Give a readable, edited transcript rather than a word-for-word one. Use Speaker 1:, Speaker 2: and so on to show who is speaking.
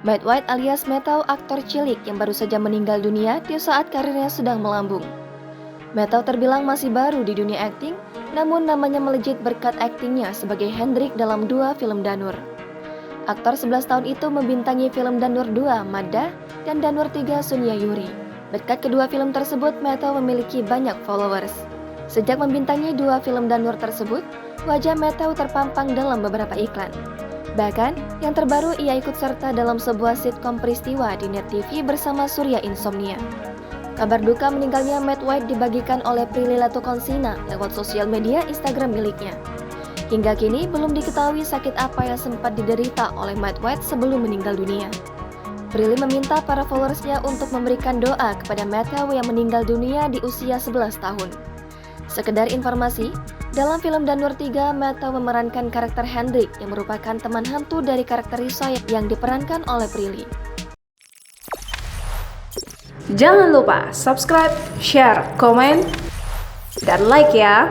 Speaker 1: Matt White alias Matthew, aktor cilik yang baru saja meninggal dunia di saat karirnya sedang melambung. Matthew terbilang masih baru di dunia akting, namun namanya melejit berkat aktingnya sebagai Hendrik dalam 2 film Danur. Aktor 11 tahun itu membintangi film Danur 2 Madda dan Danur 3 Sunya Yuri. Berkat kedua film tersebut, Matthew memiliki banyak followers. Sejak membintangi 2 film Danur tersebut, wajah Matthew terpampang dalam beberapa iklan. Bahkan, yang terbaru ia ikut serta dalam sebuah sitkom peristiwa di Net TV bersama Surya Insomnia. Kabar duka meninggalnya Matt White dibagikan oleh Prilly Latukonsina lewat sosial media Instagram miliknya. Hingga kini belum diketahui sakit apa yang sempat diderita oleh Matt White sebelum meninggal dunia. Prilly meminta para followersnya untuk memberikan doa kepada Matthew yang meninggal dunia di usia 11 tahun. Sekedar informasi, dalam film Danur 3, Matthew memerankan karakter Hendrik yang merupakan teman hantu dari karakter Risa yang diperankan oleh Prilly.
Speaker 2: Jangan lupa subscribe, share, komen, dan like ya!